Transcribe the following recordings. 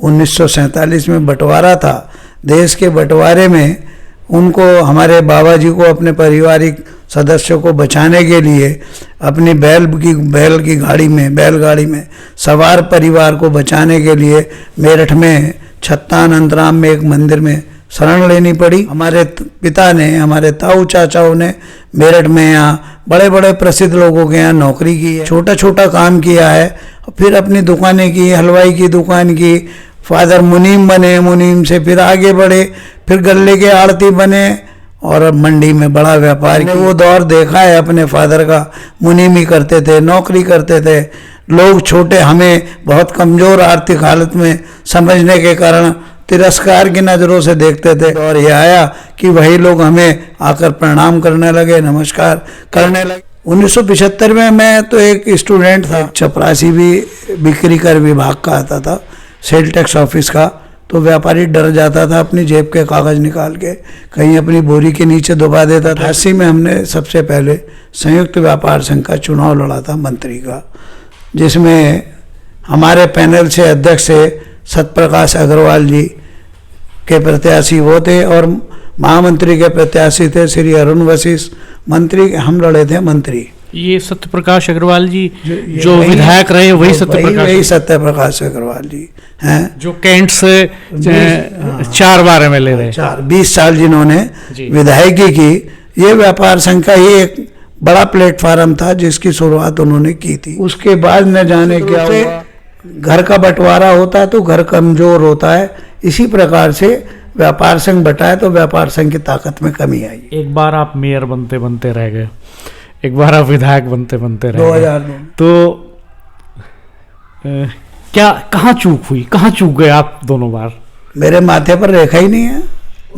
1947 में बंटवारा था, देश के बंटवारे में उनको, हमारे बाबा जी को अपने पारिवारिक सदस्यों को बचाने के लिए अपनी बैलगाड़ी में सवार परिवार को बचाने के लिए मेरठ में छत्तान अंतराम में एक मंदिर में शरण लेनी पड़ी। हमारे पिता ने, हमारे ताऊ चाचाओं ने मेरठ में यहाँ बड़े बड़े प्रसिद्ध लोगों के यहाँ नौकरी की है, छोटा छोटा काम किया है, फिर अपनी दुकानें की, हलवाई की दुकान की, फादर मुनीम बने, मुनीम से फिर आगे बढ़े, फिर गल्ले के आड़ती बने और अब मंडी में बड़ा व्यापार किया। वो दौर देखा है अपने फादर का, मुनीम ही करते थे, नौकरी करते थे, लोग छोटे हमें बहुत कमज़ोर आर्थिक हालत में समझने के कारण तिरस्कार की नज़रों से देखते थे, और ये आया कि वही लोग हमें आकर प्रणाम करने लगे, नमस्कार करने लगे। 1975 में मैं तो एक स्टूडेंट था, चपरासी भी बिक्री कर विभाग का आता था, सेल टैक्स ऑफिस का, तो व्यापारी डर जाता था, अपनी जेब के कागज़ निकाल के कहीं अपनी बोरी के नीचे दबा देता था। 80 में हमने सबसे पहले संयुक्त व्यापार संघ का चुनाव लड़ा था मंत्री का, जिसमें हमारे पैनल से अध्यक्ष थे सत्यप्रकाश अग्रवाल जी के प्रत्याशी वो थे, और महामंत्री के प्रत्याशी थे श्री अरुण वशिष्ठ। मंत्री हम लड़े थे मंत्री। ये सत्यप्रकाश अग्रवाल जी जो विधायक रहे वही सत्यप्रकाश अग्रवाल जी हैं, जो कैंट से 4 बार MLA रहे, 20 साल जिन्होंने विधायकी की। ये व्यापार संघ का ही एक बड़ा प्लेटफार्म था जिसकी शुरुआत उन्होंने की थी। उसके बाद न जाने क्या हुआ, घर का बंटवारा होता है तो घर कमजोर होता है, इसी प्रकार से व्यापार संघ बटा है तो व्यापार संघ की ताकत में कमी आई। एक बार आप मेयर बनते बनते रह गए, एक बार आप विधायक बनते बनते रह गए, 2000 तो क्या कहाँ चूक हुई, कहाँ चूक गए आप दोनों बार? मेरे माथे पर रेखा ही नहीं है।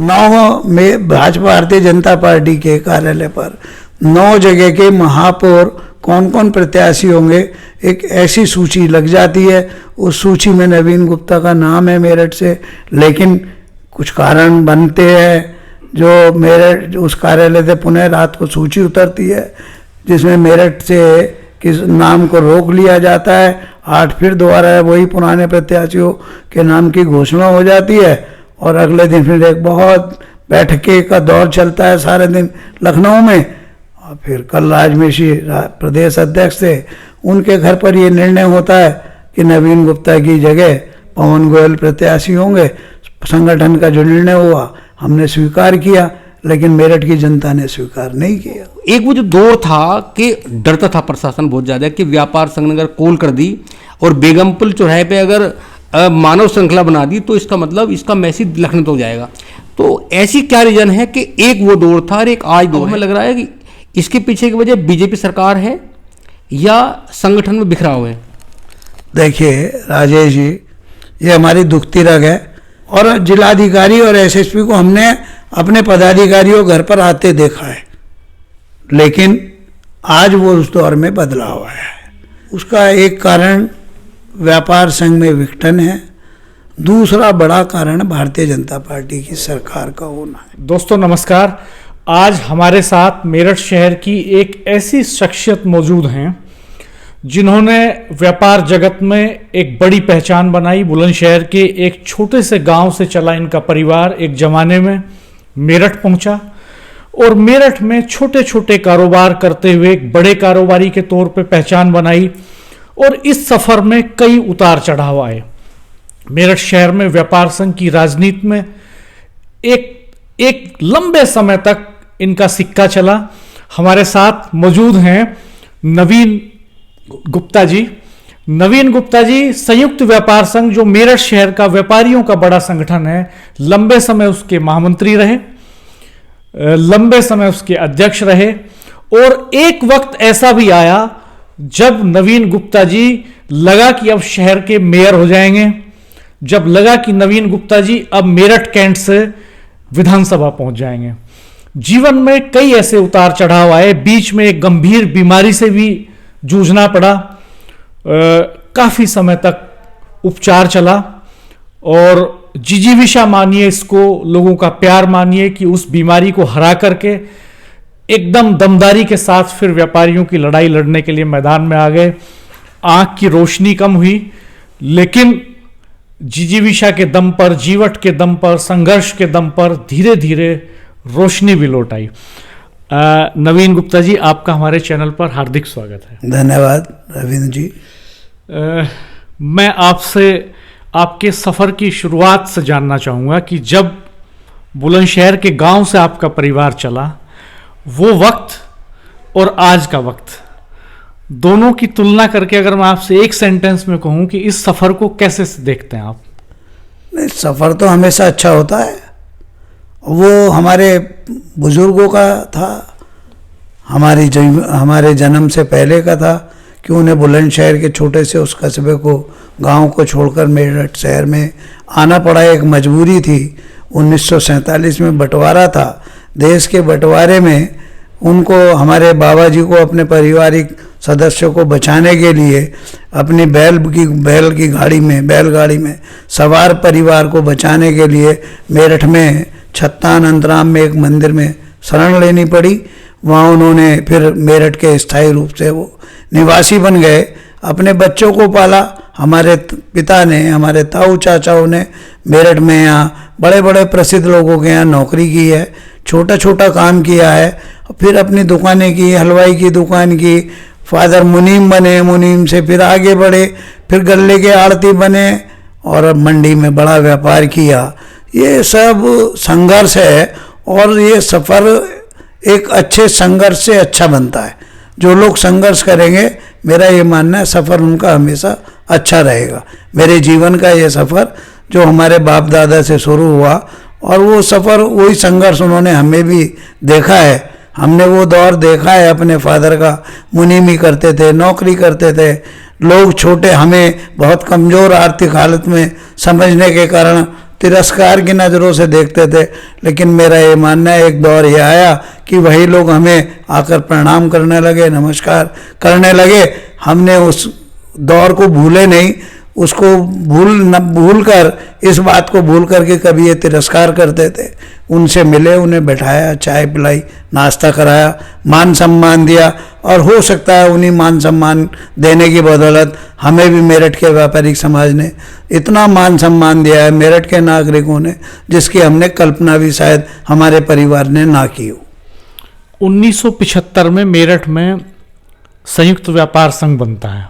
9 में भाजपा भारतीय जनता पार्टी के कार्यालय पर 9 जगह के महापौर कौन कौन प्रत्याशी होंगे एक ऐसी सूची लग जाती है। उस सूची में नवीन गुप्ता का नाम है मेरठ से, लेकिन कुछ कारण बनते हैं जो मेरठ उस कार्यालय से पुनः रात को सूची उतरती है जिसमें मेरठ से किस नाम को रोक लिया जाता है। 8 फिर दोबारा वही पुराने प्रत्याशियों के नाम की घोषणा हो जाती है, और अगले दिन फिर एक बहुत बैठके का दौर चलता है सारे दिन लखनऊ में। और फिर कल राजमेशी प्रदेश अध्यक्ष थे, उनके घर पर ये निर्णय होता है कि नवीन गुप्ता की जगह पवन गोयल प्रत्याशी होंगे। संगठन का जो निर्णय हुआ हमने स्वीकार किया, लेकिन मेरठ की जनता ने स्वीकार नहीं किया। एक वो जो दौर था कि डरता था प्रशासन बहुत ज़्यादा कि व्यापार संघ ने अगर कॉल कर दी और बेगमपुर चौराहे पे अगर मानव श्रृंखला बना दी तो इसका मतलब इसका मैसेज लखनऊ तो जाएगा। तो ऐसी क्या रीजन है कि एक वो दौर था और एक आज दौर में लग रहा है कि इसके पीछे की वजह बीजेपी सरकार है या संगठन में बिखराव है? देखिए राजेश जी, ये हमारी दुखती रग है, और जिलाधिकारी और एसएसपी को हमने अपने पदाधिकारियों घर पर आते देखा है, लेकिन आज वो उस दौर में बदलाव आया है। उसका एक कारण व्यापार संघ में विघटन है, दूसरा बड़ा कारण भारतीय जनता पार्टी की सरकार का होना है। दोस्तों नमस्कार, आज हमारे साथ मेरठ शहर की एक ऐसी शख्सियत मौजूद हैं जिन्होंने व्यापार जगत में एक बड़ी पहचान बनाई। बुलंदशहर के एक छोटे से गांव से चला इनका परिवार एक जमाने में मेरठ पहुंचा, और मेरठ में छोटे छोटे कारोबार करते हुए एक बड़े कारोबारी के तौर पे पहचान बनाई, और इस सफर में कई उतार चढ़ाव आए। मेरठ शहर में व्यापार संघ की राजनीति में एक लंबे समय तक इनका सिक्का चला। हमारे साथ मौजूद हैं नवीन गुप्ता जी। नवीन गुप्ता जी संयुक्त व्यापार संघ जो मेरठ शहर का व्यापारियों का बड़ा संगठन है, लंबे समय उसके महामंत्री रहे, लंबे समय उसके अध्यक्ष रहे, और एक वक्त ऐसा भी आया जब नवीन गुप्ता जी लगा कि अब शहर के मेयर हो जाएंगे, जब लगा कि नवीन गुप्ता जी अब मेरठ कैंट से विधानसभा पहुंच जाएंगे। जीवन में कई ऐसे उतार चढ़ाव आए, बीच में एक गंभीर बीमारी से भी जूझना पड़ा, काफी समय तक उपचार चला, और जिजीविषा मानिए इसको, लोगों का प्यार मानिए कि उस बीमारी को हरा करके एकदम दमदारी के साथ फिर व्यापारियों की लड़ाई लड़ने के लिए मैदान में आ गए। आंख की रोशनी कम हुई, लेकिन जिजीविषा के दम पर, जीवट के दम पर, संघर्ष के दम पर धीरे धीरे रोशनी भी लौट आई। नवीन गुप्ता जी, आपका हमारे चैनल पर हार्दिक स्वागत है। धन्यवाद रविंद्र जी। मैं आपसे आपके सफ़र की शुरुआत से जानना चाहूँगा कि जब बुलंदशहर के गांव से आपका परिवार चला, वो वक्त और आज का वक्त, दोनों की तुलना करके अगर मैं आपसे एक सेंटेंस में कहूँ कि इस सफ़र को कैसे देखते हैं आप? नहीं, सफ़र तो हमेशा अच्छा होता है। वो हमारे बुजुर्गों का था, हमारे जन्म से पहले का था कि उन्हें बुलंदशहर के छोटे से उस कस्बे को, गांव को छोड़कर मेरठ शहर में आना पड़ा। एक मजबूरी थी। 1947 में बंटवारा था। देश के बंटवारे में उनको, हमारे बाबा जी को अपने पारिवारिक सदस्यों को बचाने के लिए अपनी बैलगाड़ी में सवार परिवार को बचाने के लिए मेरठ में छत्ता नंदराम में एक मंदिर में शरण लेनी पड़ी। वहाँ उन्होंने फिर मेरठ के स्थायी रूप से वो निवासी बन गए। अपने बच्चों को पाला। हमारे पिता ने, हमारे ताऊ चाचाओं ने मेरठ में यहाँ बड़े बड़े प्रसिद्ध लोगों के यहाँ नौकरी की है, छोटा छोटा काम किया है। फिर अपनी दुकानें की, हलवाई की दुकान की। फादर मुनीम बने, मुनीम से फिर आगे बढ़े, फिर गल्ले के आड़ती बने और मंडी में बड़ा व्यापार किया। ये सब संघर्ष है और ये सफ़र एक अच्छे संघर्ष से अच्छा बनता है। जो लोग संघर्ष करेंगे, मेरा ये मानना है, सफ़र उनका हमेशा अच्छा रहेगा। मेरे जीवन का ये सफ़र जो हमारे बाप दादा से शुरू हुआ, और वो सफ़र, वही संघर्ष उन्होंने हमें भी देखा है। हमने वो दौर देखा है अपने फादर का। मुनीमी करते थे, नौकरी करते थे। लोग छोटे, हमें बहुत कमज़ोर आर्थिक हालत में समझने के कारण तिरस्कार की नज़रों से देखते थे। लेकिन मेरा ये मानना है, एक दौर ये आया कि वही लोग हमें आकर प्रणाम करने लगे, नमस्कार करने लगे। हमने उस दौर को भूले नहीं। उसको भूल कर, इस बात को भूल कर के कभी ये तिरस्कार करते थे। उनसे मिले, उन्हें बैठाया, चाय पिलाई, नाश्ता कराया, मान सम्मान दिया। और हो सकता है उन्हीं मान सम्मान देने की बदौलत हमें भी मेरठ के व्यापारिक समाज ने इतना मान सम्मान दिया है, मेरठ के नागरिकों ने, जिसकी हमने कल्पना भी शायद हमारे परिवार ने ना की हो। 1975 में मेरठ में संयुक्त व्यापार संघ बनता है।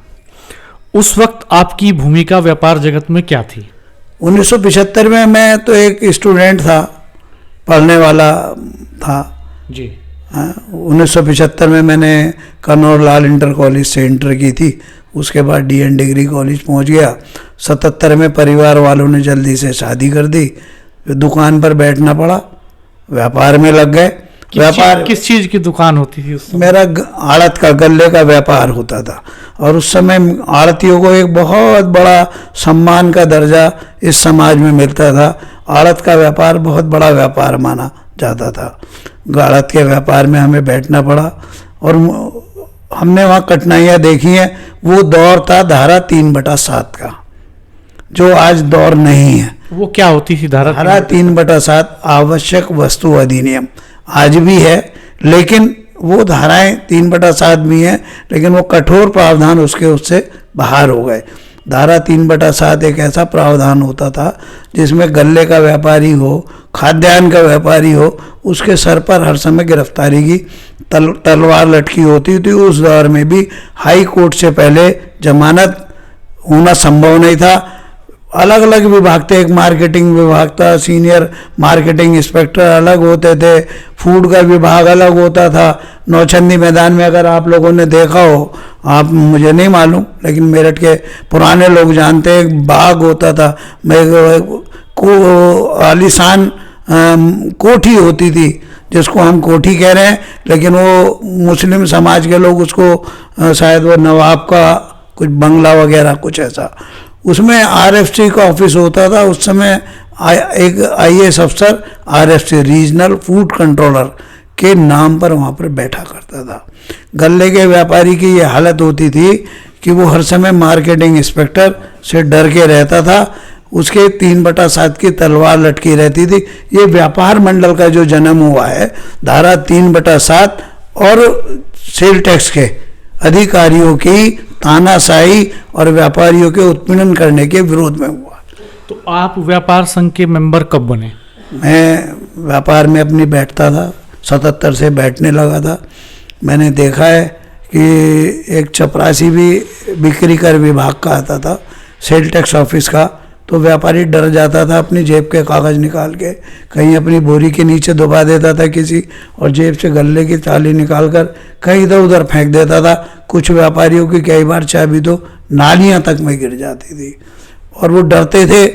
उस वक्त आपकी भूमिका व्यापार जगत में क्या थी? 1975 में मैं तो एक स्टूडेंट था, पढ़ने वाला था जी। 1975 में मैंने कन्नौर लाल इंटर कॉलेज से इंटर की थी। उसके बाद DN डिग्री कॉलेज पहुंच गया। 77 में परिवार वालों ने जल्दी से शादी कर दी। फिर दुकान पर बैठना पड़ा, व्यापार में लग गए। किस चीज की दुकान होती थी उस समय? मेरा आड़त का, गल्ले का व्यापार होता था। और उस समय आड़तियों को एक बहुत बड़ा सम्मान का दर्जा इस समाज में मिलता था। आड़त का व्यापार बहुत बड़ा व्यापार माना जाता था। आड़त के व्यापार में हमें बैठना पड़ा और हमने वहाँ कठिनाइयाँ देखी हैं। वो दौर था धारा 3/7 का, जो आज दौर नहीं है। वो क्या होती थी धारा 3/7? आवश्यक वस्तु अधिनियम आज भी है, लेकिन वो धाराएं 3/7 भी हैं, लेकिन वो कठोर प्रावधान उससे बाहर हो गए। धारा 3/7 एक ऐसा प्रावधान होता था जिसमें गल्ले का व्यापारी हो, खाद्यान्न का व्यापारी हो, उसके सर पर हर समय गिरफ्तारी की तलवार लटकी होती थी। उस दौर में भी हाई कोर्ट से पहले जमानत होना संभव नहीं था। अलग अलग विभाग थे। एक मार्केटिंग विभाग था, सीनियर मार्केटिंग इंस्पेक्टर अलग होते थे, फूड का विभाग अलग होता था। नौचंदी मैदान में अगर आप लोगों ने देखा हो, आप, मुझे नहीं मालूम, लेकिन मेरठ के पुराने लोग जानते हैं, एक बाग होता था, आलीशान कोठी होती थी, जिसको हम कोठी कह रहे हैं, लेकिन वो मुस्लिम समाज के लोग उसको शायद वो नवाब का कुछ बंगला वगैरह कुछ ऐसा। उसमें RFC का ऑफिस होता था। उस समय एक IAS अफसर RFC रीजनल फूड कंट्रोलर के नाम पर वहाँ पर बैठा करता था। गल्ले के व्यापारी की ये हालत होती थी कि वो हर समय मार्केटिंग इंस्पेक्टर से डर के रहता था। उसके 3/7 की तलवार लटकी रहती थी। ये व्यापार मंडल का जो जन्म हुआ है धारा 3/7 और सेल टैक्स के अधिकारियों की तानाशाही और व्यापारियों के उत्पीड़न करने के विरोध में हुआ। तो आप व्यापार संघ के मेंबर कब बने? मैं व्यापार में अपनी बैठता था, 77 से बैठने लगा था। मैंने देखा है कि एक चपरासी भी बिक्री कर विभाग का आता था, सेल टैक्स ऑफिस का, तो व्यापारी डर जाता था, अपनी जेब के कागज़ निकाल के कहीं अपनी बोरी के नीचे दबा देता था किसी, और जेब से गल्ले की ताली निकाल कर कहीं इधर उधर फेंक देता था। कुछ व्यापारियों की कई बार चाबी तो नालियाँ तक में गिर जाती थी, और वो डरते थे।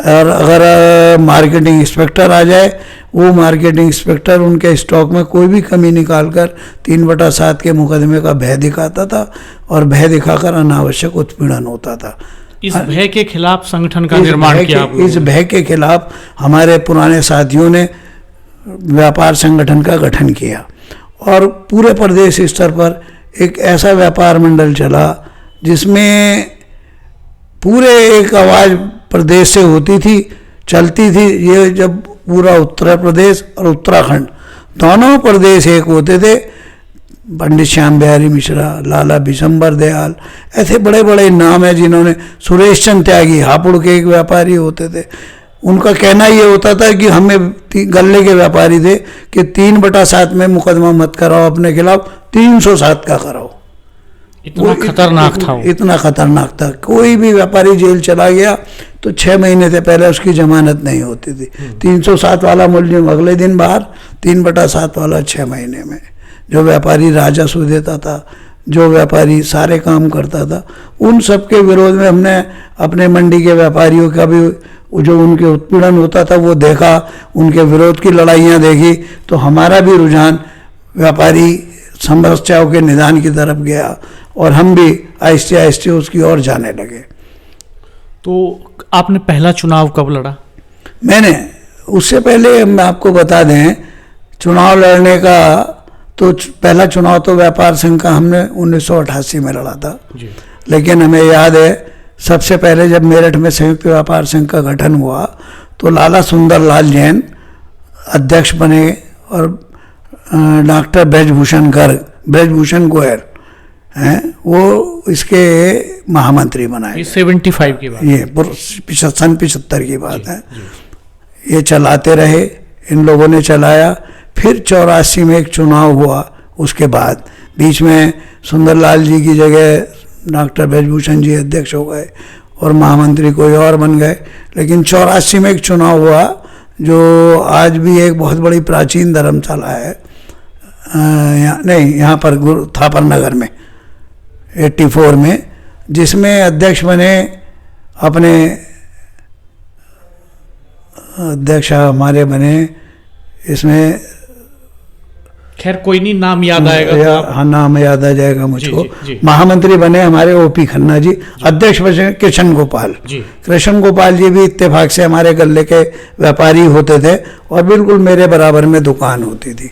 और अगर मार्केटिंग इंस्पेक्टर आ जाए, वो मार्केटिंग इंस्पेक्टर उनके स्टॉक में कोई भी कमी निकालकर 3/7 के मुकदमे का भय दिखाता था, और भय दिखाकर अनावश्यक उत्पीड़न होता था। इस भय के खिलाफ संगठन का निर्माण किया आप लोगों इस ने। भय के खिलाफ हमारे पुराने साथियों ने व्यापार संगठन का गठन किया, और पूरे प्रदेश स्तर पर एक ऐसा व्यापार मंडल चला जिसमें पूरे एक आवाज़ प्रदेश से होती थी, चलती थी। ये जब पूरा उत्तर प्रदेश और उत्तराखंड दोनों प्रदेश एक होते थे, पंडित श्याम बिहारी मिश्रा, लाला बिशंबर दयाल, ऐसे बड़े बड़े नाम हैं जिन्होंने, सुरेश चंद त्यागी हापुड़ के एक व्यापारी होते थे। उनका कहना ये होता था कि हमें गल्ले के व्यापारी थे कि 3/7 में मुकदमा मत कराओ अपने खिलाफ, 307 का कराओ। इतना खतरनाक था वो। इतना खतरनाक था। कोई भी व्यापारी जेल चला गया तो 6 महीने से पहले उसकी जमानत नहीं होती थी। 307 वाला मुलजिम अगले दिन बाहर, 3/7 वाला 6 महीने में। जो व्यापारी राजस्व देता था, जो व्यापारी सारे काम करता था, उन सब के विरोध में हमने अपने मंडी के व्यापारियों का भी जो उनके उत्पीड़न होता था वो देखा, उनके विरोध की लड़ाइयाँ देखी, तो हमारा भी रुझान व्यापारी समस्याओं के निदान की तरफ गया, और हम भी आहिस्ते आहिस्ते उसकी ओर जाने लगे। तो आपने पहला चुनाव कब लड़ा? मैंने उससे पहले हम आपको बता दें, चुनाव लड़ने का तो पहला चुनाव तो व्यापार संघ का हमने 1988 में लड़ा था जी। लेकिन हमें याद है सबसे पहले जब मेरठ में संयुक्त व्यापार संघ का गठन हुआ तो लाला सुंदरलाल जैन अध्यक्ष बने, और डॉक्टर ब्रजभूषण गोयल हैं, वो इसके महामंत्री बनाए। ये 75 की बात, ये सन 75 की बात है। ये चलाते रहे, इन लोगों ने चलाया। फिर 84 में एक चुनाव हुआ, उसके बाद बीच में सुंदरलाल जी की जगह डॉक्टर ब्रजभूषण जी अध्यक्ष हो गए और महामंत्री कोई और बन गए। लेकिन 84 में एक चुनाव हुआ जो आज भी एक बहुत बड़ी प्राचीन धर्मशाला है, यहाँ पर थापर नगर में 84 में, जिसमें अध्यक्ष बने अपने अध्यक्ष हमारे बने, इसमें खैर कोई नहीं, नाम याद आएगा। हाँ, नाम याद आ जाएगा मुझको। जी, जी, जी। महामंत्री बने हमारे ओपी खन्ना जी, अध्यक्ष बने कृष्ण गोपाल जी। कृष्ण गोपाल जी भी इत्तेफाक से हमारे गले के व्यापारी होते थे और बिल्कुल मेरे बराबर में दुकान होती थी।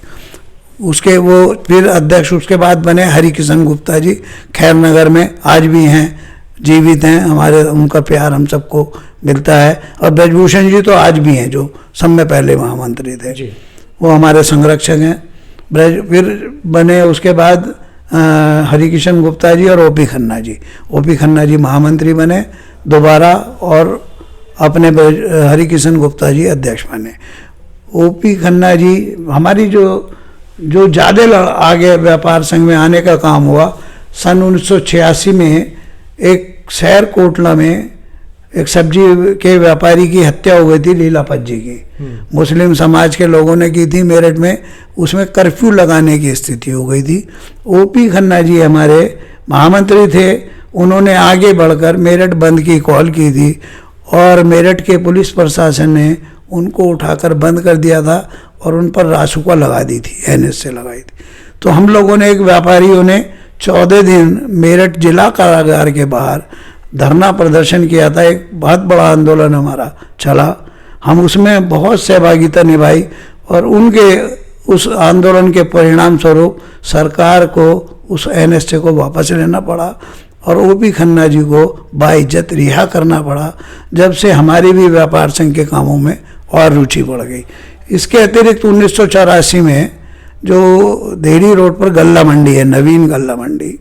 उसके वो फिर अध्यक्ष उसके बाद बने हरिकिशन गुप्ता जी, खैर नगर में आज भी हैं, जीवित हैं, हमारे उनका प्यार हम सबको मिलता है। और ब्रजभूषण जी तो आज भी हैं, जो सब में पहले महामंत्री थे जी। वो हमारे संरक्षक हैं। फिर बने उसके बाद हरिकिशन गुप्ता जी और ओपी खन्ना जी। ओपी खन्ना जी महामंत्री बने दोबारा और अपने हरिकिशन गुप्ता जी अध्यक्ष बने। ओपी खन्ना जी हमारी जो ज़्यादा आगे व्यापार संघ में आने का काम हुआ, सन 1986 में एक शहर कोटला में एक सब्जी के व्यापारी की हत्या हो गई थी, लीलापत जी की। मुस्लिम समाज के लोगों ने की थी मेरठ में, उसमें कर्फ्यू लगाने की स्थिति हो गई थी। ओपी खन्ना जी हमारे महामंत्री थे, उन्होंने आगे बढ़कर मेरठ बंद की कॉल की थी और मेरठ के पुलिस प्रशासन ने उनको उठाकर बंद कर दिया था और उन पर रासुका लगा दी थी, एनएस से लगाई थी। तो हम लोगों ने, एक व्यापारियों ने 14 दिन मेरठ जिला कारागार के बाहर धरना प्रदर्शन किया था। एक बहुत बड़ा आंदोलन हमारा चला, हम उसमें बहुत सहभागिता निभाई और उनके उस आंदोलन के परिणाम स्वरूप सरकार को उस एनएसए को वापस लेना पड़ा और ओपी खन्ना जी को बाइज्जत रिहा करना पड़ा। जब से हमारी भी व्यापार संघ के कामों में और रुचि बढ़ गई। इसके अतिरिक्त 1984 में जो देहरी रोड पर गल्ला मंडी है, नवीन गल्ला मंडी,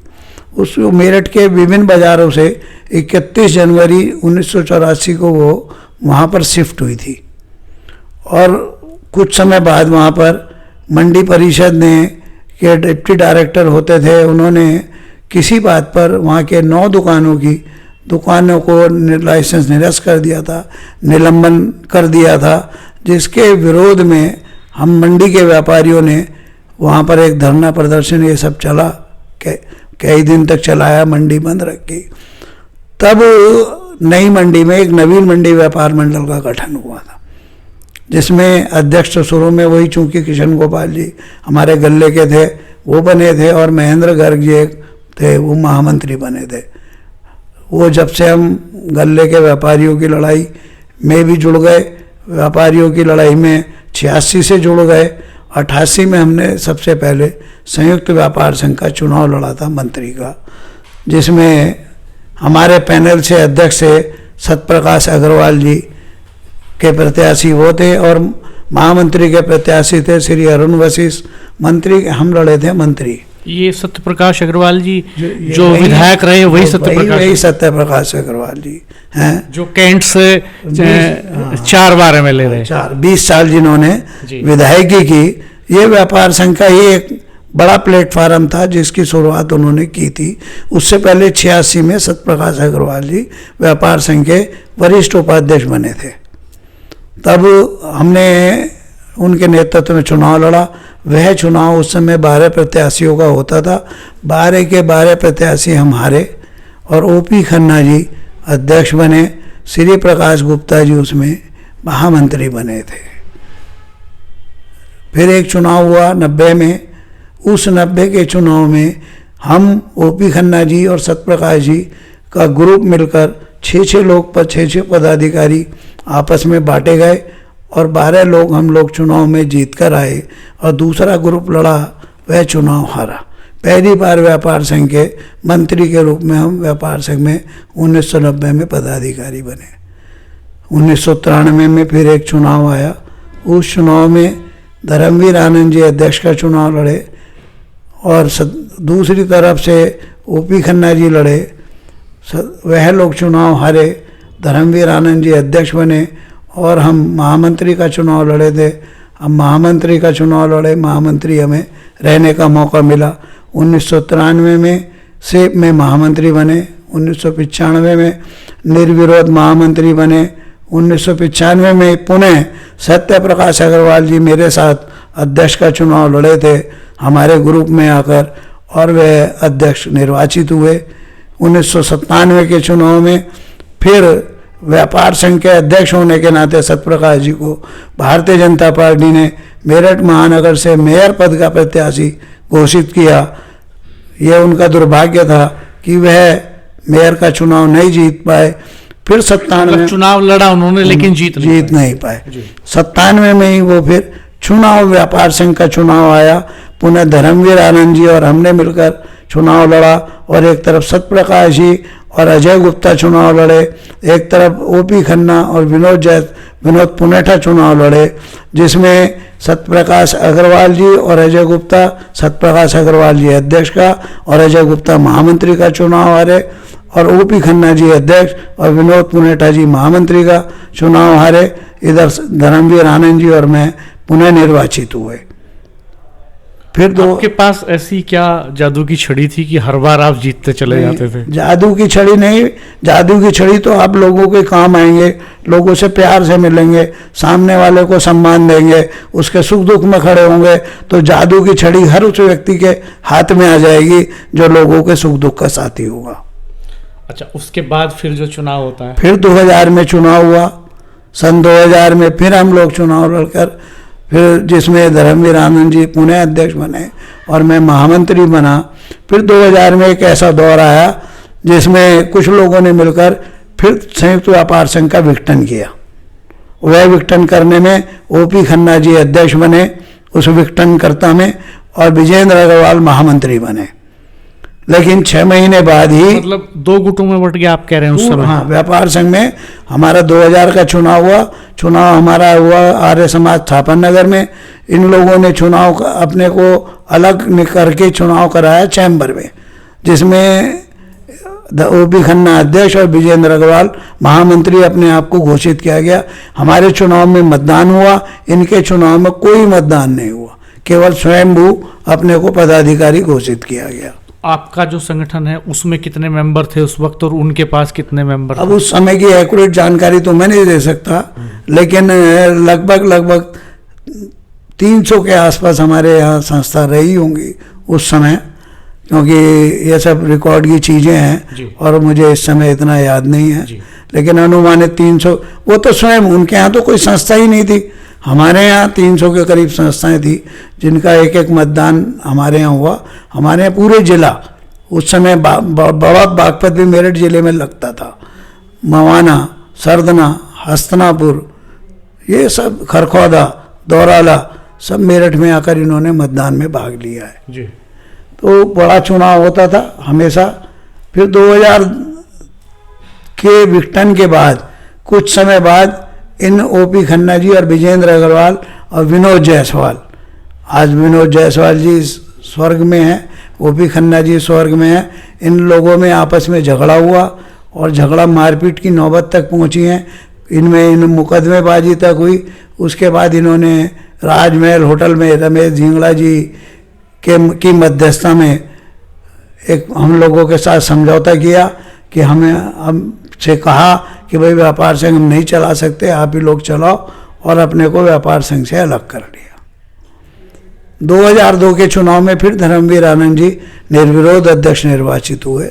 उस मेरठ के विभिन्न बाज़ारों से 31 जनवरी 1984 को वो वहाँ पर शिफ्ट हुई थी। और कुछ समय बाद वहाँ पर मंडी परिषद ने के डिप्टी डायरेक्टर होते थे, उन्होंने किसी बात पर वहाँ के 9 दुकानों को लाइसेंस निरस्त कर दिया था, निलंबन कर दिया था, जिसके विरोध में हम मंडी के व्यापारियों ने वहाँ पर एक धरना प्रदर्शन ये सब चला, कई दिन तक चलाया, मंडी बंद रखी। तब नई मंडी में एक नवीन मंडी व्यापार मंडल का गठन हुआ था, जिसमें अध्यक्ष तो शुरू में वही चूंकि किशन गोपाल जी हमारे गल्ले के थे वो बने थे, और महेंद्र गर्ग जी एक थे वो महामंत्री बने थे। वो जब से हम गल्ले के व्यापारियों की लड़ाई में भी जुड़ गए, व्यापारियों की लड़ाई में 86 से जुड़ गए। 88 में हमने सबसे पहले संयुक्त व्यापार संघ का चुनाव लड़ा था मंत्री का, जिसमें हमारे पैनल से अध्यक्ष से सत्यप्रकाश अग्रवाल जी के प्रत्याशी वो थे, और महामंत्री के प्रत्याशी थे श्री अरुण वशिष्ठ। मंत्री हम लड़े थे मंत्री। ये सत्यप्रकाश अग्रवाल जी जो विधायक रहे वही सत्यप्रकाश अग्रवाल जी हैं, जो कैंट से 4 बार MLA रहे, 20 साल जिन्होंने विधायकी की। ये व्यापार संघ का ही एक बड़ा प्लेटफार्म था जिसकी शुरुआत उन्होंने की थी। उससे पहले 86 में सत्यप्रकाश अग्रवाल जी व्यापार संघ के वरिष्ठ उपाध्यक्ष बने थे। तब हमने उनके नेतृत्व में चुनाव लड़ा। वह चुनाव उस समय 12 प्रत्याशियों का होता था। 12 के 12 प्रत्याशी हम हारे, और OP खन्ना जी अध्यक्ष बने, श्री प्रकाश गुप्ता जी उसमें महामंत्री बने थे। फिर एक चुनाव हुआ 90 में। उस 90 के चुनाव में हम OP खन्ना जी और सत्यप्रकाश जी का ग्रुप मिलकर 6 लोग पर 6 पदाधिकारी आपस में बांटे गए, और 12 लोग हम लोग चुनाव में जीत कर आए, और दूसरा ग्रुप लड़ा, वह चुनाव हारा। पहली बार व्यापार संघ के मंत्री के रूप में हम व्यापार संघ में 1990 में पदाधिकारी बने। 1993 में फिर एक चुनाव आया। उस चुनाव में धर्मवीर आनंद जी अध्यक्ष का चुनाव लड़े, और दूसरी तरफ से OP खन्ना जी लड़े। वह लोग चुनाव हारे, धर्मवीर आनंद जी अध्यक्ष बने, और हम महामंत्री का चुनाव लड़े थे। हम महामंत्री का चुनाव लड़े, महामंत्री हमें रहने का मौका मिला। 1993 में से मैं महामंत्री बने। 1995 में निर्विरोध महामंत्री बने। 1995 में पुनः सत्यप्रकाश अग्रवाल जी मेरे साथ अध्यक्ष का चुनाव लड़े थे हमारे ग्रुप में आकर, और वे अध्यक्ष निर्वाचित हुए। 1997 के चुनाव में फिर व्यापार संघ के अध्यक्ष होने के नाते सत्यप्रकाश जी को भारतीय जनता पार्टी ने मेरठ महानगर से मेयर पद का प्रत्याशी घोषित किया। यह उनका दुर्भाग्य था कि वह मेयर का चुनाव नहीं जीत पाए। फिर 97 चुनाव लड़ा उन्होंने, लेकिन जीत नहीं पाए। 97 में ही वो फिर चुनाव व्यापार संघ का चुनाव आया। पुनः धर्मवीर आनंद जी और हमने मिलकर चुनाव लड़ा, और एक तरफ सत्यप्रकाश जी और अजय गुप्ता चुनाव लड़े, एक तरफ OP खन्ना और विनोद पुनेठा चुनाव लड़े, जिसमें सत्यप्रकाश अग्रवाल जी और अजय गुप्ता, सत्यप्रकाश अग्रवाल जी अध्यक्ष का और अजय गुप्ता महामंत्री का चुनाव हारे, और OP खन्ना जी अध्यक्ष और विनोद पुनेठा जी महामंत्री का चुनाव हारे। इधर धर्मवीर आनंद जी और मैं पुनः निर्वाचित हुए। फिर आपके पास ऐसी क्या जादू की छड़ी थी कि हर बार आप जीतते चले जाते थे? जादू की छड़ी नहीं, जादू की छड़ी तो आप लोगों के काम आएंगे, लोगों से प्यार से मिलेंगे, सामने वाले को सम्मान देंगे, उसके सुख दुख में खड़े होंगे, तो जादू की छड़ी हर उस व्यक्ति के हाथ में आ जाएगी जो लोगों के सुख दुख का साथी होगा। अच्छा, उसके बाद फिर जो चुनाव होता है? फिर 2000 में चुनाव हुआ। सन 2000 में फिर हम लोग चुनाव लड़कर, फिर जिसमें धर्मवीर आनंद जी पुनः अध्यक्ष बने और मैं महामंत्री बना। फिर 2000 में एक ऐसा दौर आया जिसमें कुछ लोगों ने मिलकर फिर संयुक्त व्यापार संघ का विघटन किया। वह विघटन करने में OP खन्ना जी अध्यक्ष बने उस विघटनकर्ता में, और विजेंद्र अग्रवाल महामंत्री बने। लेकिन 6 महीने बाद ही, मतलब 2 गुटों में बट गया आप कह रहे हैं उस समय? हाँ, व्यापार संघ में हमारा 2000 का चुनाव हुआ। चुनाव हमारा हुआ आर्य समाज स्थापन नगर में। इन लोगों ने चुनाव अपने को अलग करके चुनाव कराया चैम्बर में, जिसमें ओपी खन्ना अध्यक्ष और विजेंद्र अग्रवाल महामंत्री अपने आप को घोषित किया गया। हमारे चुनाव में मतदान हुआ, इनके चुनाव में कोई मतदान नहीं हुआ, केवल स्वयंभू अपने को पदाधिकारी घोषित किया गया। आपका जो संगठन है उसमें कितने मेंबर थे उस वक्त और उनके पास कितने मेंबर अब उस समय की एक्यूरेट जानकारी तो मैं नहीं दे सकता, लेकिन लगभग 300 के आसपास हमारे यहाँ संस्था रही होंगी उस समय, क्योंकि ये सब रिकॉर्ड की चीज़ें हैं और मुझे इस समय इतना याद नहीं है, लेकिन अनुमानित 300। वो तो स्वयं उनके यहाँ तो कोई संस्था ही नहीं थी, हमारे यहाँ 300 के करीब संस्थाएं थी जिनका एक एक मतदान हमारे यहाँ हुआ। हमारे यहाँ पूरे जिला उस समय बड़ा बागपत भी मेरठ जिले में लगता था, मवाना, सरदना, हस्तनापुर, ये सब खरखौदा, दौराला, सब मेरठ में आकर इन्होंने मतदान में भाग लिया है जी। तो बड़ा चुनाव होता था हमेशा। फिर 2000 के विघटन के बाद कुछ समय बाद इन ओपी खन्ना जी और विजेंद्र अग्रवाल और विनोद जायसवाल, आज विनोद जायसवाल जी स्वर्ग में हैं, ओपी खन्ना जी स्वर्ग में हैं, इन लोगों में आपस में झगड़ा हुआ और झगड़ा मारपीट की नौबत तक पहुंची है। इनमें इन मुकदमेबाजी तक हुई। उसके बाद इन्होंने राजमहल होटल में रमेश झिंगड़ा जी की मध्यस्थता में एक हम लोगों के साथ समझौता किया कि हमें हमसे कहा कि भाई व्यापार संघ हम नहीं चला सकते, आप ही लोग चलाओ, और अपने को व्यापार संघ से अलग कर लिया। 2002 के चुनाव में फिर धर्मवीर आनंद जी निर्विरोध अध्यक्ष निर्वाचित हुए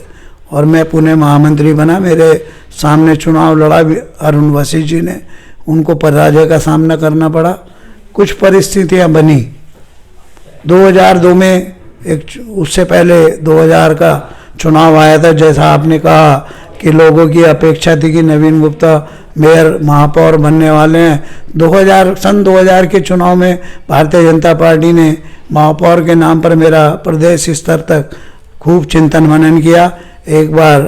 और मैं पुणे महामंत्री बना। मेरे सामने चुनाव लड़ा अरुण वशिष्ठ जी ने, उनको पराजय का सामना करना पड़ा। कुछ परिस्थितियां बनी 2002 में, उससे पहले 2000 का चुनाव आया था। जैसा आपने कहा कि लोगों की अपेक्षा थी कि नवीन गुप्ता मेयर महापौर बनने वाले हैं। सन 2000 के चुनाव में भारतीय जनता पार्टी ने महापौर के नाम पर मेरा प्रदेश स्तर तक खूब चिंतन मनन किया। एक बार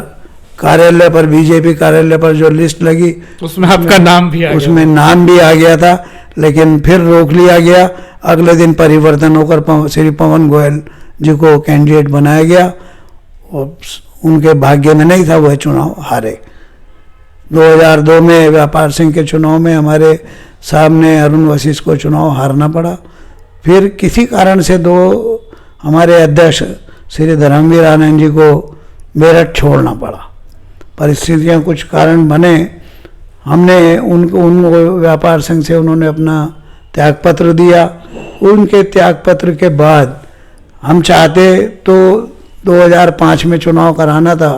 कार्यालय पर, बीजेपी कार्यालय पर जो लिस्ट लगी उसमें आपका नाम भी आ गया, उसमें नाम भी आ गया था, लेकिन फिर रोक लिया गया। अगले दिन परिवर्तन होकर श्री पवन गोयल जी को कैंडिडेट बनाया गया और उनके भाग्य में नहीं था, वह चुनाव हारे। 2002 में व्यापार संघ के चुनाव में हमारे सामने अरुण वशिष्ठ को चुनाव हारना पड़ा। फिर किसी कारण से हमारे अध्यक्ष श्री धर्मवीर आनंद जी को मेरठ छोड़ना पड़ा। परिस्थितियां कुछ कारण बने, हमने उनको व्यापार संघ से उन्होंने अपना त्यागपत्र दिया। उनके त्यागपत्र के बाद हम चाहते तो 2005 में चुनाव कराना था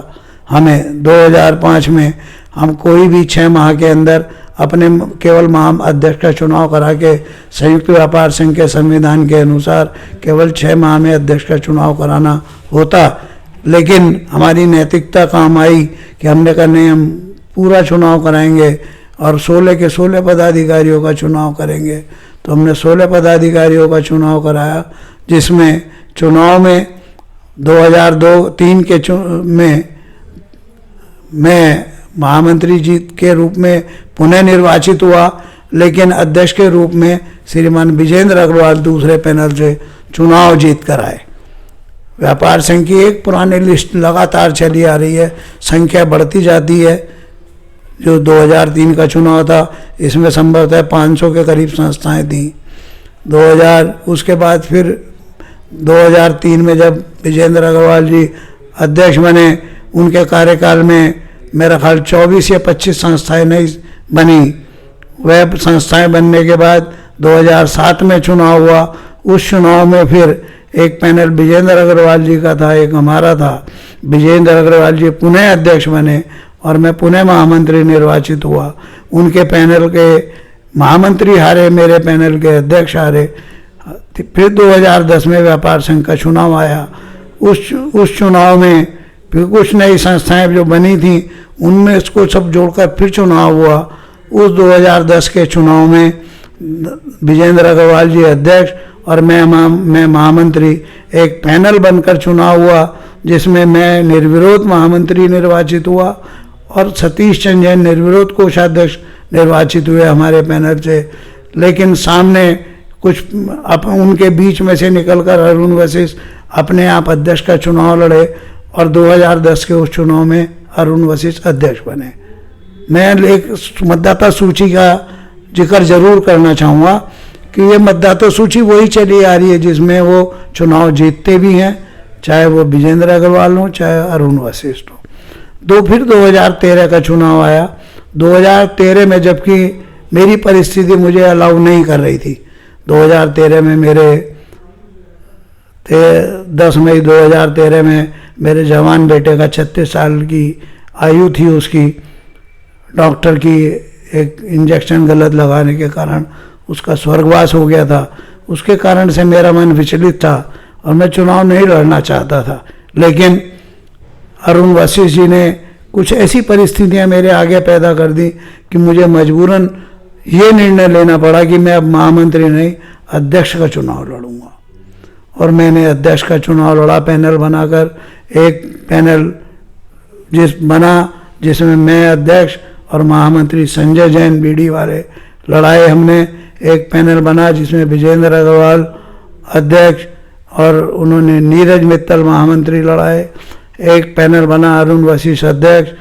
हमें। 2005 में हम कोई भी 6 माह के अंदर अपने केवल अध्यक्ष का चुनाव करा के, संयुक्त व्यापार संघ के संविधान के अनुसार केवल 6 माह में अध्यक्ष का चुनाव कराना होता, लेकिन हमारी नैतिकता काम आई कि हमने कहा नहीं, हम पूरा चुनाव कराएंगे और 16 के 16 पदाधिकारियों का चुनाव करेंगे। तो हमने 16 पदाधिकारियों का चुनाव कराया, जिसमें चुनाव में 2002-03 के में मैं महामंत्री जी के रूप में पुनः निर्वाचित हुआ, लेकिन अध्यक्ष के रूप में श्रीमान विजेंद्र अग्रवाल दूसरे पैनल से चुनाव जीत कर आए। व्यापार संघ की एक पुरानी लिस्ट लगातार चली आ रही है, संख्या बढ़ती जाती है। जो 2003 का चुनाव था, इसमें संभवतः 500 के करीब संस्थाएं थीं। 2000 उसके बाद फिर 2003 में जब विजेंद्र अग्रवाल जी अध्यक्ष बने, उनके कार्यकाल में मेरा ख्याल 24 या 25 संस्थाएं नहीं बनी। वह संस्थाएं बनने के बाद 2007 में चुनाव हुआ। उस चुनाव में फिर एक पैनल विजेंद्र अग्रवाल जी का था, एक हमारा था। विजेंद्र अग्रवाल जी पुणे अध्यक्ष बने और मैं पुणे महामंत्री निर्वाचित हुआ। उनके पैनल के महामंत्री हारे, मेरे पैनल के अध्यक्ष हारे। फिर 2010 में व्यापार संघ का चुनाव आया। उस चुनाव में फिर कुछ नई संस्थाएं जो बनी थी, उनमें इसको सब जोड़कर फिर चुनाव हुआ। उस 2010 के चुनाव में विजेंद्र अग्रवाल जी अध्यक्ष और मैं महामंत्री, एक पैनल बनकर चुनाव हुआ, जिसमें मैं निर्विरोध महामंत्री निर्वाचित हुआ और सतीश चंद्र जैन निर्विरोध कोषाध्यक्ष निर्वाचित हुए हमारे पैनल से। लेकिन सामने कुछ उनके बीच में से निकलकर अरुण वशिष्ठ अपने आप अध्यक्ष का चुनाव लड़े और 2010 के उस चुनाव में अरुण वशिष्ठ अध्यक्ष बने। मैं एक मतदाता सूची का जिक्र जरूर करना चाहूँगा कि ये मतदाता सूची वही चली आ रही है जिसमें वो चुनाव जीतते भी हैं, चाहे वो विजेंद्र अग्रवाल हो चाहे अरुण वशिष्ठ हो। फिर 2013 का चुनाव आया। 2013 में जबकि मेरी परिस्थिति मुझे अलाउ नहीं कर रही थी, 2013 में मेरे 10 मई 2013 में मेरे जवान बेटे का 36 साल की आयु थी, उसकी डॉक्टर की एक इंजेक्शन गलत लगाने के कारण उसका स्वर्गवास हो गया था। उसके कारण से मेरा मन विचलित था और मैं चुनाव नहीं लड़ना चाहता था, लेकिन अरुण वशिष्ठ जी ने कुछ ऐसी परिस्थितियां मेरे आगे पैदा कर दी कि मुझे मजबूरन ये निर्णय लेना पड़ा कि मैं अब महामंत्री नहीं अध्यक्ष का चुनाव लड़ूंगा। और मैंने अध्यक्ष का चुनाव लड़ा, पैनल बनाकर। एक पैनल जिसमें मैं अध्यक्ष और महामंत्री संजय जैन बीडी वाले लड़ाए हमने। एक पैनल बना जिसमें विजेंद्र अग्रवाल अध्यक्ष और उन्होंने नीरज मित्तल महामंत्री लड़ाए। एक पैनल बना अरुण वशिष्ठ अध्यक्ष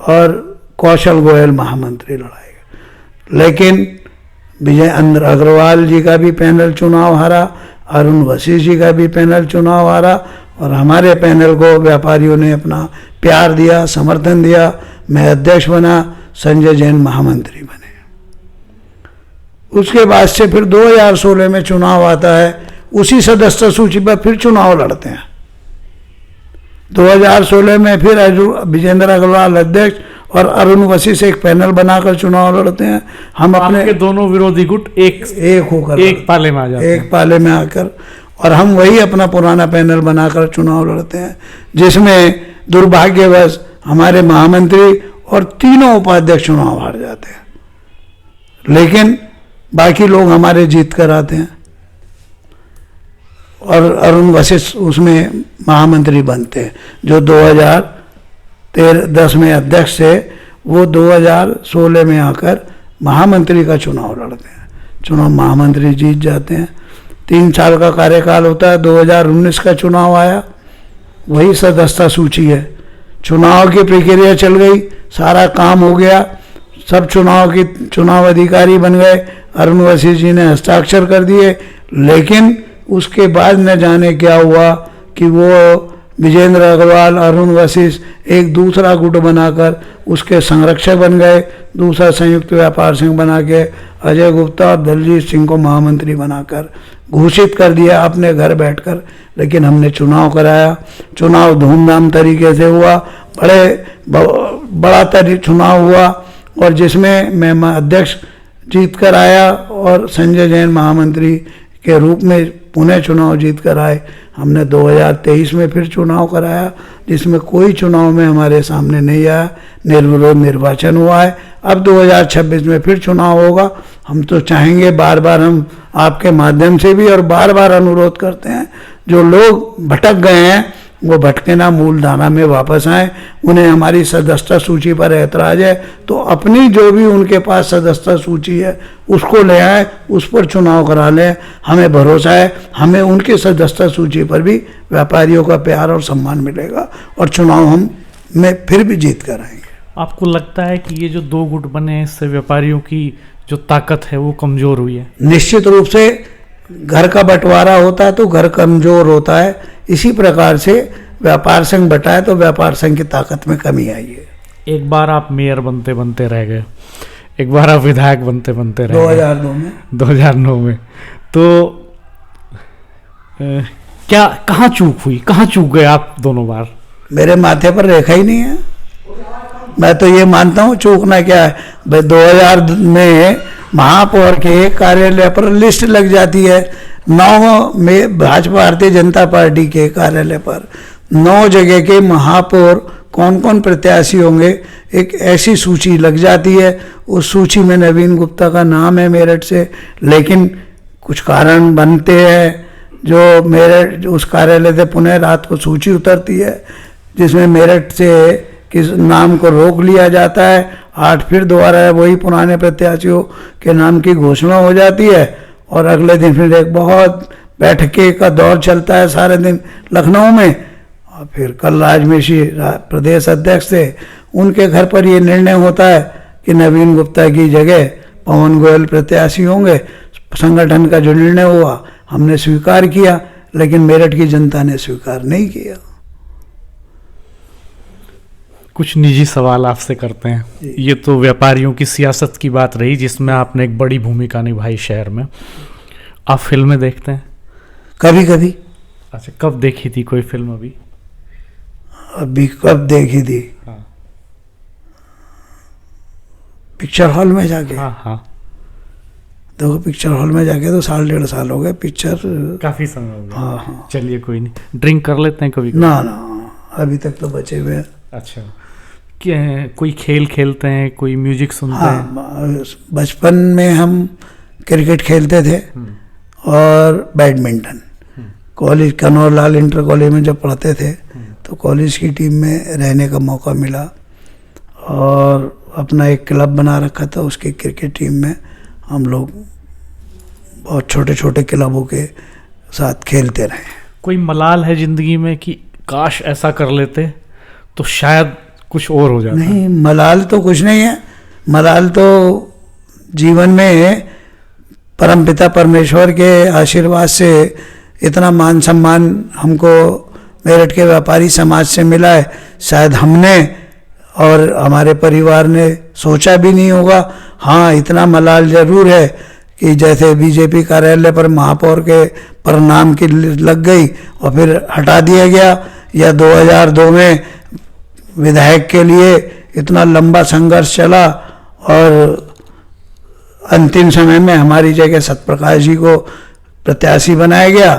और कौशल गोयल महामंत्री लड़ाए। लेकिन विजेंद्र अग्रवाल जी का भी पैनल चुनाव हारा, अरुण वशिष्ठ जी का भी पैनल चुनाव हारा और हमारे पैनल को व्यापारियों ने अपना प्यार दिया, समर्थन दिया। मैं अध्यक्ष बना, संजय जैन महामंत्री बने। उसके बाद से फिर 2016 में चुनाव आता है, उसी सदस्यता सूची पर फिर चुनाव लड़ते हैं। 2016 में फिर विजेंद्र अग्रवाल अध्यक्ष और अरुण वशिष्ठ एक पैनल बनाकर चुनाव लड़ते हैं। हम अपने दोनों विरोधी गुट एक होकर एक पाले में आ जाते हैं, एक पाले में आकर, और हम वही अपना पुराना पैनल बनाकर चुनाव लड़ते हैं, जिसमें दुर्भाग्यवश हमारे महामंत्री और तीनों उपाध्यक्ष चुनाव हार जाते हैं, लेकिन बाकी लोग हमारे जीत कर आते हैं और अरुण वशिष्ठ उसमें महामंत्री बनते हैं। जो 2010 में अध्यक्ष थे वो 2016 में आकर महामंत्री का चुनाव लड़ते हैं। चुनाव महामंत्री जीत जाते हैं। 3 साल का कार्यकाल होता है। 2019 का चुनाव आया, वही सदस्यता सूची है। चुनाव की प्रक्रिया चल गई, सारा काम हो गया, सब चुनाव अधिकारी बन गए, अरुण वशिष्ठ जी ने हस्ताक्षर कर दिए। लेकिन उसके बाद न जाने क्या हुआ कि वो विजेंद्र अग्रवाल, अरुण वशिष्ठ एक दूसरा गुट बनाकर उसके संरक्षक बन गए। दूसरा संयुक्त व्यापार संघ बना के अजय गुप्ता और दलजीत सिंह को महामंत्री बनाकर घोषित कर दिया अपने घर बैठकर। लेकिन हमने चुनाव कराया, चुनाव धूमधाम तरीके से हुआ, बड़ा चुनाव हुआ और जिसमें मैं अध्यक्ष जीत कर आया और संजय जैन महामंत्री के रूप में पुनः चुनाव जीत कर आए। हमने 2023 में फिर चुनाव कराया, जिसमें कोई चुनाव में हमारे सामने नहीं आया, निर्विरोध निर्वाचन हुआ है। अब 2026 में फिर चुनाव होगा। हम तो चाहेंगे, बार बार हम आपके माध्यम से भी और बार बार अनुरोध करते हैं, जो लोग भटक गए हैं वो भटके ना, मूल धारा में वापस आए। उन्हें हमारी सदस्यता सूची पर ऐतराज है तो अपनी जो भी उनके पास सदस्यता सूची है उसको ले आए, उस पर चुनाव करा लें। हमें भरोसा है हमें उनकी सदस्यता सूची पर भी व्यापारियों का प्यार और सम्मान मिलेगा और चुनाव हम में फिर भी जीत कर आएंगे। आपको लगता है कि ये जो 2 गुट बने हैं इससे व्यापारियों की जो ताकत है वो कमजोर हुई है? निश्चित रूप से घर का बंटवारा होता है तो घर कमजोर होता है। इसी प्रकार से व्यापार संघ बटा है तो व्यापार संघ की ताकत में कमी आई है। एक बार आप मेयर बनते बनते रह गए, एक बार आप विधायक बनते बनते रह गए 2009 में। तो क्या कहाँ चूक हुई, कहाँ चूक गए आप दोनों बार? मेरे माथे पर रेखा ही नहीं है। मैं तो ये मानता हूँ चूकना क्या है। 2000 में महापौर के कार्यालय पर लिस्ट लग जाती है, 9 में भाजपा भारतीय जनता पार्टी के कार्यालय पर 9 जगह के महापौर कौन कौन प्रत्याशी होंगे एक ऐसी सूची लग जाती है। उस सूची में नवीन गुप्ता का नाम है मेरठ से, लेकिन कुछ कारण बनते हैं जो मेरठ उस कार्यालय से पुनः रात को सूची उतरती है जिसमें मेरठ से किस नाम को रोक लिया जाता है। 8 फिर दोबारा वही पुराने प्रत्याशियों के नाम की घोषणा हो जाती है और अगले दिन फिर एक बहुत बैठके का दौर चलता है सारे दिन लखनऊ में और फिर कलराज मिश्र प्रदेश अध्यक्ष थे, उनके घर पर ये निर्णय होता है कि नवीन गुप्ता की जगह पवन गोयल प्रत्याशी होंगे। संगठन का जो निर्णय हुआ हमने स्वीकार किया, लेकिन मेरठ की जनता ने स्वीकार नहीं किया। कुछ निजी सवाल आपसे करते हैं। ये तो व्यापारियों की सियासत की बात रही जिसमें आपने एक बड़ी भूमिका निभाई शहर में। आप फिल्में देखते हैं? कभी कभी। अच्छा, कब देखी थी कोई फिल्म अभी? अभी कब देखी थी? हाँ। पिक्चर हॉल में जाके। हाँ। देखो, पिक्चर हॉल में जाके तो 1.5 हो गए। पिक्चर काफी समय हो गया। हाँ। चलिए, कोई नहीं। ड्रिंक कर लेते हैं कभी? ना, अभी तक तो बचे हुए हैं। अच्छा, क्या कोई खेल खेलते हैं, कोई म्यूजिक सुनते हैं? हाँ, बचपन में हम क्रिकेट खेलते थे और बैडमिंटन। कॉलेज कनौरलाल इंटर कॉलेज में जब पढ़ते थे तो कॉलेज की टीम में रहने का मौका मिला और अपना एक क्लब बना रखा था। उसकी क्रिकेट टीम में हम लोग बहुत छोटे छोटे क्लबों के साथ खेलते रहे। कोई मलाल है जिंदगी में कि काश ऐसा कर लेते तो शायद कुछ और हो जाता? नहीं, मलाल तो कुछ नहीं है। मलाल तो जीवन में परमपिता परमेश्वर के आशीर्वाद से इतना मान सम्मान हमको मेरठ के व्यापारी समाज से मिला है, शायद हमने और हमारे परिवार ने सोचा भी नहीं होगा। हाँ, इतना मलाल जरूर है कि जैसे बीजेपी कार्यालय पर महापौर के प्रणाम की लग गई और फिर हटा दिया गया, या 2002 में विधायक के लिए इतना लंबा संघर्ष चला और अंतिम समय में हमारी जगह सत्यप्रकाश जी को प्रत्याशी बनाया गया।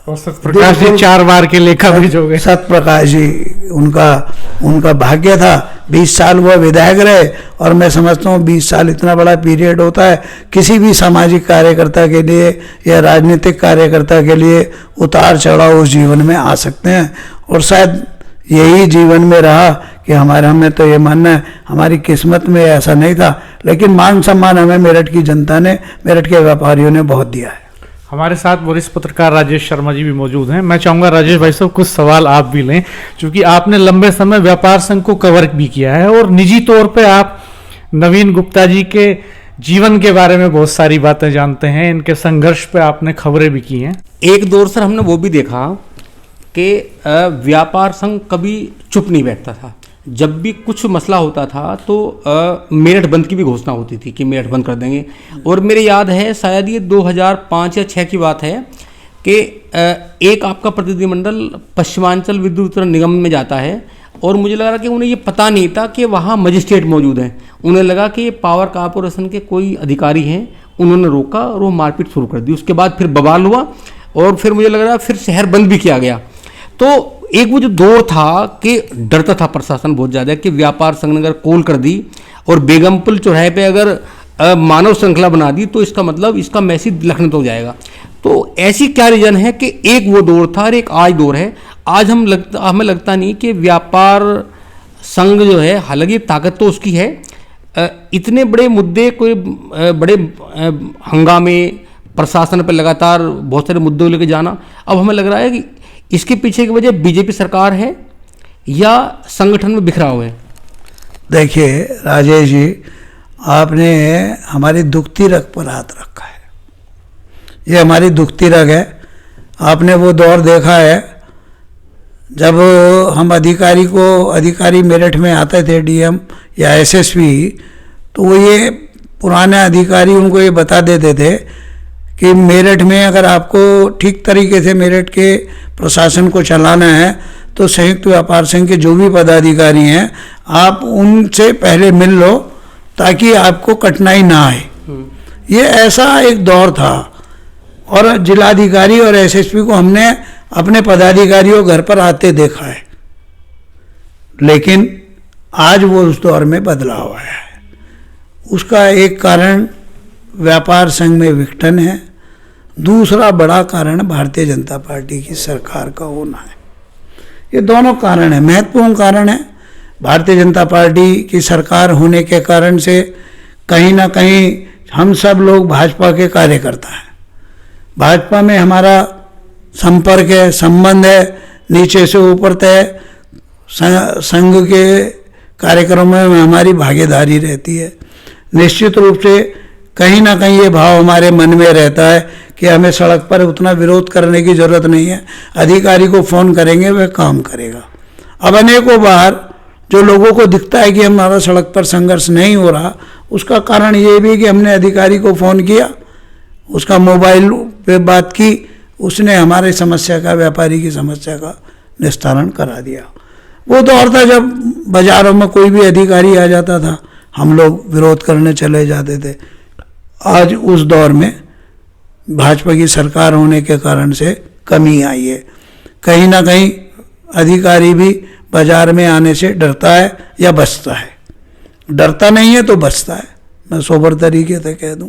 और सत्यप्रकाश जी 4 बार के लेखा भेज हो गए। सत्यप्रकाश जी, उनका भाग्य था। 20 साल वो विधायक रहे और मैं समझता हूँ 20 साल इतना बड़ा पीरियड होता है किसी भी सामाजिक कार्यकर्ता के लिए या राजनीतिक कार्यकर्ता के लिए। उतार चढ़ाव उस जीवन में आ सकते हैं और शायद यही जीवन में रहा कि हमें तो ये मानना है हमारी किस्मत में ऐसा नहीं था, लेकिन मान सम्मान हमें मेरठ की जनता ने, मेरठ के व्यापारियों ने बहुत दिया है। हमारे साथ वरिष्ठ पत्रकार राजेश शर्मा जी भी मौजूद हैं। मैं चाहूंगा राजेश भाई साहब कुछ सवाल आप भी लें, क्योंकि आपने लंबे समय व्यापार संघ को कवर भी किया है और निजी तौर पे आप नवीन गुप्ता जी के जीवन के बारे में बहुत सारी बातें जानते हैं। इनके संघर्ष पे आपने खबरें भी की हैं। एक दौर सर हमने वो भी देखा कि व्यापार संघ कभी चुप नहीं बैठता था। जब भी कुछ मसला होता था तो मेरठ बंद की भी घोषणा होती थी कि मेरठ बंद कर देंगे। और मेरे याद है शायद ये 2005 या 6 की बात है कि एक आपका प्रतिनिधिमंडल पश्चिमांचल विद्युत वितरण निगम में जाता है और मुझे लगा कि उन्हें ये पता नहीं था कि वहाँ मजिस्ट्रेट मौजूद हैं। उन्हें लगा कि पावर कॉरपोरेशन के कोई अधिकारी हैं, उन्होंने रोका और वो मारपीट शुरू कर दी। उसके बाद फिर बवाल हुआ और फिर मुझे लग रहा फिर शहर बंद भी किया गया। तो एक वो जो दौर था कि डरता था प्रशासन बहुत ज़्यादा कि व्यापार संघ ने अगर कॉल कर दी और बेगमपुल चौराहे पे अगर मानव श्रृंखला बना दी तो इसका मतलब इसका मैसेज लखनऊ तो जाएगा। तो ऐसी क्या रीजन है कि एक वो दौर था और एक आज दौर है। आज हमें लगता नहीं कि व्यापार संघ जो है, हालांकि ताकत तो उसकी है, इतने बड़े मुद्दे, कोई बड़े हंगामे, प्रशासन पर लगातार बहुत सारे मुद्दों लेके जाना, अब हमें लग रहा है कि इसके पीछे की वजह बीजेपी सरकार है या संगठन में बिखरा हुआ है। देखिए राजेश जी, आपने हमारी दुखती रग पर हाथ रखा है। ये हमारी दुखती रग है। आपने वो दौर देखा है जब हम अधिकारी मेरठ में आते थे, डीएम या एसएसपी, तो वो ये पुराने अधिकारी उनको ये बता देते थे कि मेरठ में अगर आपको ठीक तरीके से मेरठ के प्रशासन को चलाना है तो संयुक्त व्यापार संघ के जो भी पदाधिकारी हैं आप उनसे पहले मिल लो ताकि आपको कठिनाई ना आए। ये ऐसा एक दौर था और जिलाधिकारी और एसएसपी को हमने अपने पदाधिकारियों घर पर आते देखा है, लेकिन आज वो उस दौर में बदलाव आया है। उसका एक कारण व्यापार संघ में विघटन है, दूसरा बड़ा कारण भारतीय जनता पार्टी की सरकार का होना है। ये दोनों कारण है, महत्वपूर्ण कारण है। भारतीय जनता पार्टी की सरकार होने के कारण से कहीं ना कहीं हम सब लोग भाजपा के कार्यकर्ता हैं। भाजपा में हमारा संपर्क है, संबंध है, नीचे से ऊपर तक संघ के कार्यक्रमों में हमारी भागीदारी रहती है। निश्चित रूप से कहीं ना कहीं ये भाव हमारे मन में रहता है कि हमें सड़क पर उतना विरोध करने की ज़रूरत नहीं है, अधिकारी को फ़ोन करेंगे वह काम करेगा। अब अनेकों बार जो लोगों को दिखता है कि हमारा सड़क पर संघर्ष नहीं हो रहा, उसका कारण ये भी कि हमने अधिकारी को फ़ोन किया, उसका मोबाइल पे बात की, उसने हमारी समस्या का, व्यापारी की समस्या का निस्तारण करा दिया। वो दौर था जब बाज़ारों में कोई भी अधिकारी आ जाता था, हम लोग विरोध करने चले जाते थे। आज उस दौर में भाजपा की सरकार होने के कारण से कमी आई है। कहीं ना कहीं अधिकारी भी बाजार में आने से डरता है या बचता है। डरता नहीं है तो बचता है, मैं सोबर तरीके से कह दूं।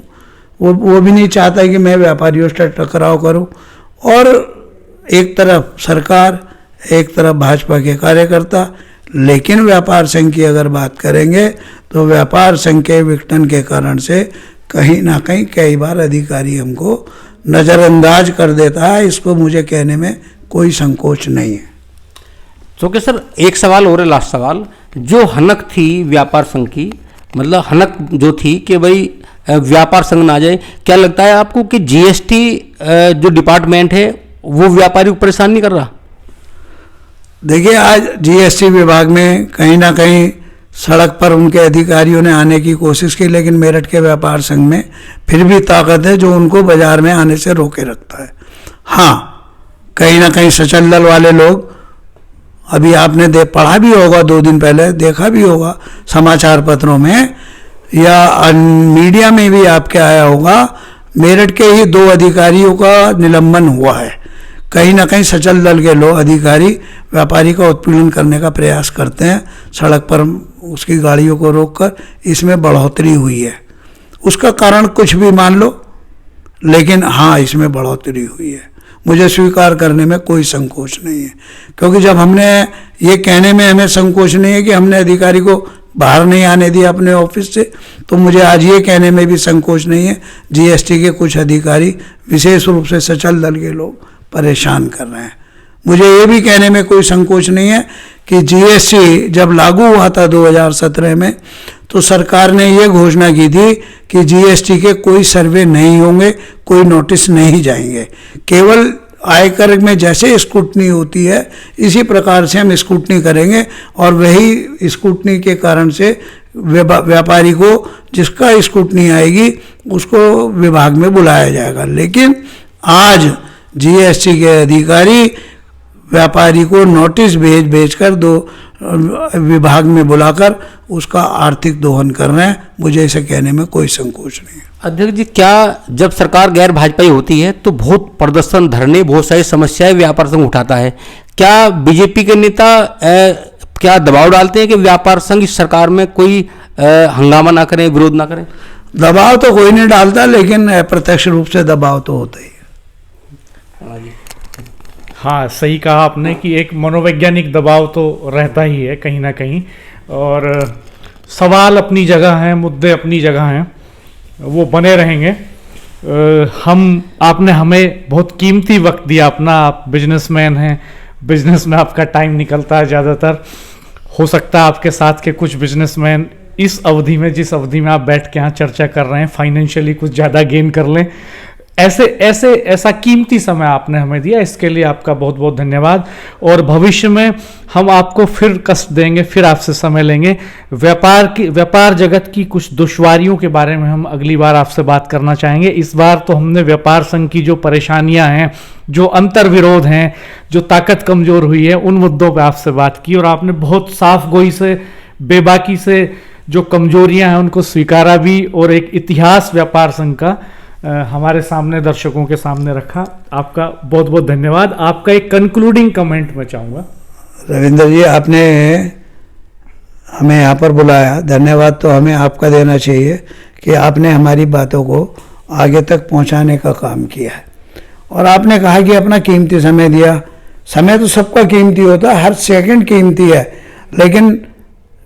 वो भी नहीं चाहता कि मैं व्यापारियों से टकराव करूं। और एक तरफ सरकार, एक तरफ भाजपा के कार्यकर्ता। लेकिन व्यापार संघ की अगर बात करेंगे तो व्यापार संघ के विघटन के कारण से कहीं ना कहीं कई बार अधिकारी हमको नज़रअंदाज कर देता है। इसको मुझे कहने में कोई संकोच नहीं है। तो क्या सर, एक सवाल और है, लास्ट सवाल। जो हनक थी व्यापार संघ की, मतलब हनक जो थी कि भाई व्यापार संघ ना जाए, क्या लगता है आपको कि जीएसटी जो डिपार्टमेंट है वो व्यापारी को परेशान नहीं कर रहा? देखिए, आज जीएसटी विभाग में कहीं ना कहीं सड़क पर उनके अधिकारियों ने आने की कोशिश की, लेकिन मेरठ के व्यापार संघ में फिर भी ताकत है जो उनको बाजार में आने से रोके रखता है। हाँ, कहीं ना कहीं सचल दल वाले लोग, अभी आपने पढ़ा भी होगा, 2 दिन पहले देखा भी होगा समाचार पत्रों में या मीडिया में भी आपके आया होगा, मेरठ के ही 2 अधिकारियों का निलंबन हुआ है। कहीं ना कहीं सचल दल के लोग, अधिकारी व्यापारी का उत्पीड़न करने का प्रयास करते हैं, सड़क पर उसकी गाड़ियों को रोककर। इसमें बढ़ोतरी हुई है, उसका कारण कुछ भी मान लो, लेकिन हाँ, इसमें बढ़ोतरी हुई है। मुझे स्वीकार करने में कोई संकोच नहीं है, क्योंकि जब हमने ये कहने में हमें संकोच नहीं है कि हमने अधिकारी को बाहर नहीं आने दिया अपने ऑफिस से, तो मुझे आज ये कहने में भी संकोच नहीं है जीएसटी के कुछ अधिकारी, विशेष रूप से सचल दल के लोग परेशान कर रहे हैं। मुझे ये भी कहने में कोई संकोच नहीं है कि जीएसटी जब लागू हुआ था 2017 में, तो सरकार ने ये घोषणा की थी कि जीएसटी के कोई सर्वे नहीं होंगे, कोई नोटिस नहीं जाएंगे, केवल आयकर में जैसे स्क्रूटनी होती है इसी प्रकार से हम स्क्रूटनी करेंगे, और वही स्क्रूटनी के कारण से व्यापारी को जिसका स्क्रूटनी आएगी उसको विभाग में बुलाया जाएगा। लेकिन आज जीएसटी के अधिकारी व्यापारी को नोटिस भेजकर 2 विभाग में बुलाकर उसका आर्थिक दोहन कर रहे हैं। मुझे इसे कहने में कोई संकोच नहीं है। अध्यक्ष जी, क्या जब सरकार गैर भाजपाई होती है तो बहुत प्रदर्शन, धरने, बहुत सारी समस्याएं व्यापार संघ उठाता है, क्या बीजेपी के नेता क्या दबाव डालते हैं कि व्यापार संघ इस सरकार में कोई हंगामा ना करें, विरोध ना करें? दबाव तो कोई नहीं डालता, लेकिन अप्रत्यक्ष रूप से दबाव तो होता ही है। हाँ, सही कहा आपने कि एक मनोवैज्ञानिक दबाव तो रहता ही है कहीं ना कहीं, और सवाल अपनी जगह हैं, मुद्दे अपनी जगह हैं, वो बने रहेंगे। आपने हमें बहुत कीमती वक्त दिया अपना। आप बिजनेसमैन हैं, बिजनेस में आपका टाइम निकलता है ज़्यादातर। हो सकता है आपके साथ के कुछ बिजनेसमैन इस अवधि में, जिस अवधि में आप बैठ के यहाँ चर्चा कर रहे हैं, फाइनेंशियली कुछ ज़्यादा गेन कर लें। ऐसा कीमती समय आपने हमें दिया, इसके लिए आपका बहुत बहुत धन्यवाद। और भविष्य में हम आपको फिर कष्ट देंगे, फिर आपसे समय लेंगे। व्यापार जगत की कुछ दुश्वारियों के बारे में हम अगली बार आपसे बात करना चाहेंगे। इस बार तो हमने व्यापार संघ की जो परेशानियां हैं, जो अंतर्विरोध हैं, जो ताकत कमजोर हुई है, उन मुद्दों पर आपसे बात की, और आपने बहुत साफ गोई से, बेबाकी से जो कमजोरियां हैं उनको स्वीकारा भी, और एक इतिहास व्यापार संघ का हमारे सामने, दर्शकों के सामने रखा। आपका बहुत बहुत धन्यवाद। आपका एक कंक्लूडिंग कमेंट मैं चाहूँगा। रविंद्र जी, आपने हमें यहाँ पर बुलाया, धन्यवाद तो हमें आपका देना चाहिए कि आपने हमारी बातों को आगे तक पहुँचाने का काम किया है। और आपने कहा कि अपना कीमती समय दिया। समय तो सबका कीमती होता है, हर सेकंड कीमती है, लेकिन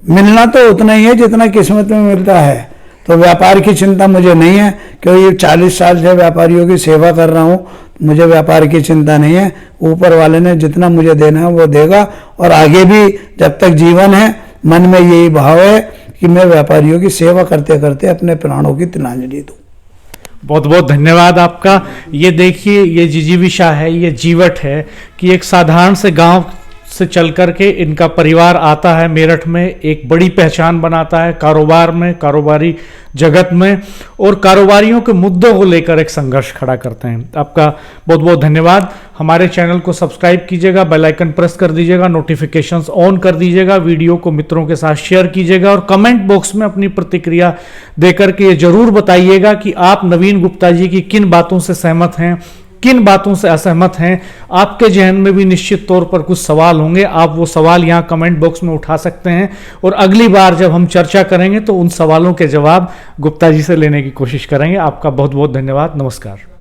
मिलना तो उतना ही है जितना किस्मत में मिलता है। तो व्यापार की चिंता मुझे नहीं है, क्योंकि 40 साल से व्यापारियों की सेवा कर रहा हूँ। मुझे व्यापार की चिंता नहीं है। ऊपर वाले ने जितना मुझे देना है वो देगा, और आगे भी जब तक जीवन है मन में यही भाव है कि मैं व्यापारियों की सेवा करते करते अपने प्राणों की तिलांजलि दूं। बहुत बहुत धन्यवाद आपका। ये देखिए, ये जिजीविषा है, ये जीवट है कि एक साधारण से गांव से चल करके इनका परिवार आता है मेरठ में, एक बड़ी पहचान बनाता है कारोबार में, कारोबारी जगत में, और कारोबारियों के मुद्दों को लेकर एक संघर्ष खड़ा करते हैं। आपका बहुत बहुत धन्यवाद। हमारे चैनल को सब्सक्राइब कीजिएगा, बेल आइकन प्रेस कर दीजिएगा, नोटिफिकेशंस ऑन कर दीजिएगा, वीडियो को मित्रों के साथ शेयर कीजिएगा, और कमेंट बॉक्स में अपनी प्रतिक्रिया देकर के ये जरूर बताइएगा कि आप नवीन गुप्ता जी की किन बातों से सहमत हैं, किन बातों से असहमत हैं। आपके जहन में भी निश्चित तौर पर कुछ सवाल होंगे, आप वो सवाल यहाँ कमेंट बॉक्स में उठा सकते हैं, और अगली बार जब हम चर्चा करेंगे तो उन सवालों के जवाब गुप्ता जी से लेने की कोशिश करेंगे। आपका बहुत बहुत धन्यवाद। नमस्कार।